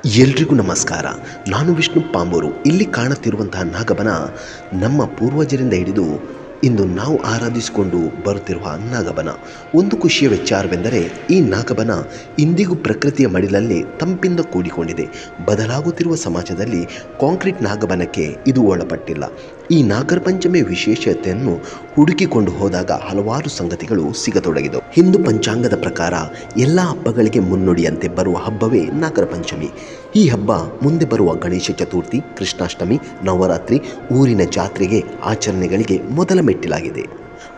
ಎಲ್ರಿಗೂ ನಮಸ್ಕಾರ. ನಾನು ವಿಷ್ಣು ಪಾಂಬೂರು. ಇಲ್ಲಿ ಕಾಣುತ್ತಿರುವಂತಹ ನಾಗಬನ ನಮ್ಮ ಪೂರ್ವಜರಿಂದ ಹಿಡಿದು ಇಂದು ನಾವು ಆರಾಧಿಸಿಕೊಂಡು ಬರುತ್ತಿರುವ ನಾಗಬನ. ಒಂದು ಖುಷಿಯ ವಿಚಾರವೆಂದರೆ ಈ ನಾಗಬನ ಇಂದಿಗೂ ಪ್ರಕೃತಿಯ ಮಡಿಲಲ್ಲಿ ತಂಪಿಂದ ಕೂಡಿಕೊಂಡಿದೆ. ಬದಲಾಗುತ್ತಿರುವ ಸಮಾಜದಲ್ಲಿ ಕಾಂಕ್ರೀಟ್ ನಾಗಬನಕ್ಕೆ ಇದು ಒಳಪಟ್ಟಿಲ್ಲ. ಈ ನಾಗರ ಪಂಚಮಿ ವಿಶೇಷತೆಯನ್ನು ಹುಡುಕಿಕೊಂಡು ಹೋದಾಗ ಹಲವಾರು ಸಂಗತಿಗಳು ಸಿಗತೊಡಗಿದವು. ಹಿಂದೂ ಪಂಚಾಂಗದ ಪ್ರಕಾರ ಎಲ್ಲ ಹಬ್ಬಗಳಿಗೆ ಮುನ್ನುಡಿಯಂತೆ ಬರುವ ಹಬ್ಬವೇ ನಾಗರ ಪಂಚಮಿ. ಈ ಹಬ್ಬ ಮುಂದೆ ಬರುವ ಗಣೇಶ ಚತುರ್ಥಿ, ಕೃಷ್ಣಾಷ್ಟಮಿ, ನವರಾತ್ರಿ, ಊರಿನ ಜಾತ್ರೆಗೆ ಆಚರಣೆಗಳಿಗೆ ಮೊದಲ ಮೆಟ್ಟಿಲಾಗಿದೆ.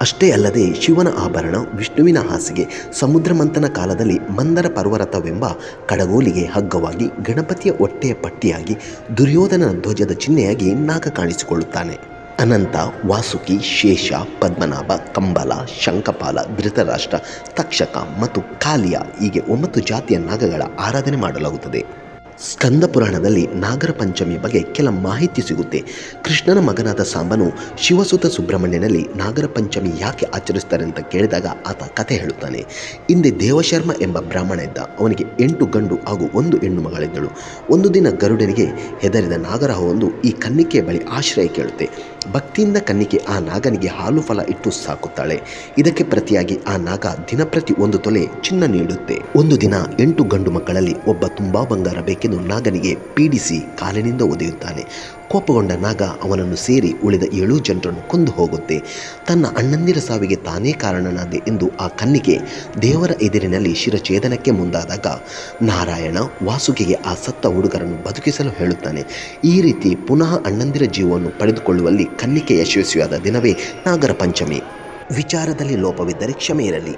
ಅಷ್ಟೇ ಅಲ್ಲದೆ ಶಿವನ ಆಭರಣ, ವಿಷ್ಣುವಿನ ಹಾಸಿಗೆ, ಸಮುದ್ರ ಮಂಥನ ಕಾಲದಲ್ಲಿ ಮಂದರ ಪರ್ವತವೆಂಬ ಕಡಗೋಲಿಗೆ ಹಗ್ಗವಾಗಿ, ಗಣಪತಿಯ ಹೊಟ್ಟೆಯ ಪಟ್ಟಿಯಾಗಿ, ದುರ್ಯೋಧನನ ಧ್ವಜದ ಚಿಹ್ನೆಯಾಗಿ ನಾಗ ಕಾಣಿಸಿಕೊಳ್ಳುತ್ತಾನೆ. ಅನಂತ, ವಾಸುಕಿ, ಶೇಷ, ಪದ್ಮನಾಭ, ಕಂಬಲ, ಶಂಖಪಾಲ, ಧೃತರಾಷ್ಟ್ರ, ತಕ್ಷಕ ಮತ್ತು ಕಾಲಿಯ ಹೀಗೆ 9 ಜಾತಿಯ ನಾಗಗಳ ಆರಾಧನೆ ಮಾಡಲಾಗುತ್ತದೆ. ಸ್ಕಂದ ಪುರಾಣದಲ್ಲಿ ನಾಗರ ಪಂಚಮಿ ಬಗ್ಗೆ ಕೆಲ ಮಾಹಿತಿ ಸಿಗುತ್ತೆ. ಕೃಷ್ಣನ ಮಗನಾದ ಸಾಂಬನು ಶಿವಸುತ ಸುಬ್ರಹ್ಮಣ್ಯನಲ್ಲಿ ನಾಗರ ಪಂಚಮಿ ಯಾಕೆ ಆಚರಿಸ್ತಾರೆ ಅಂತ ಕೇಳಿದಾಗ ಆತ ಕಥೆ ಹೇಳುತ್ತಾನೆ. ಹಿಂದೆ ದೇವಶರ್ಮ ಎಂಬ ಬ್ರಾಹ್ಮಣ ಇದ್ದ. ಅವನಿಗೆ 8 ಗಂಡು ಹಾಗೂ 1 ಹೆಣ್ಣು ಮಗಳಿದ್ದಳು. ಒಂದು ದಿನ ಗರುಡನಿಗೆ ಹೆದರಿದ ನಾಗರಹವೊಂದು ಈ ಕನ್ನಿಕೆಯ ಬಳಿ ಆಶ್ರಯ ಕೇಳುತ್ತೆ. ಭಕ್ತಿಯಿಂದ ಕನ್ನಿಕೆ ಆ ನಾಗನಿಗೆ ಹಾಲು ಫಲ ಇಟ್ಟು ಸಾಕುತ್ತಾಳೆ. ಇದಕ್ಕೆ ಪ್ರತಿಯಾಗಿ ಆ ನಾಗ ದಿನಪ್ರತಿ 1 ತೊಲೆ ಚಿನ್ನ ನೀಡುತ್ತೆ. ಒಂದು ದಿನ 8 ಗಂಡು ಮಕ್ಕಳಲ್ಲಿ ಒಬ್ಬ ತುಂಬಾ ಬಂಗಾರ ಬೇಕೆಂದು ನಾಗನಿಗೆ ಪೀಡಿಸಿ ಕಾಲಿನಿಂದ ಒದೆಯುತ್ತಾನೆ. ಕೋಪಗೊಂಡ ನಾಗ ಅವನನ್ನು ಸೇರಿ ಉಳಿದ 7 ಜನರನ್ನು ಕೊಂದು ಹೋಗುತ್ತೆ. ತನ್ನ ಅಣ್ಣಂದಿರ ಸಾವಿಗೆ ತಾನೇ ಕಾರಣನಾದೆ ಎಂದು ಆ ಕನ್ನಿಕೆ ದೇವರ ಎದುರಿನಲ್ಲಿ ಶಿರಛೇದನಕ್ಕೆ ಮುಂದಾದಾಗ ನಾರಾಯಣ ವಾಸುಕಿಗೆ ಆ ಸತ್ತ ಹುಡುಗರನ್ನು ಬದುಕಿಸಲು ಹೇಳುತ್ತಾನೆ. ಈ ರೀತಿ ಪುನಃ ಅಣ್ಣಂದಿರ ಜೀವವನ್ನು ಪಡೆದುಕೊಳ್ಳುವಲ್ಲಿ ಕನ್ನಿಕೆ ಯಶಸ್ವಿಯಾದ ದಿನವೇ ನಾಗರ ಪಂಚಮಿ. ವಿಚಾರದಲ್ಲಿ ಲೋಪವಿದ್ದರೆ ಕ್ಷಮೆ ಇರಲಿ.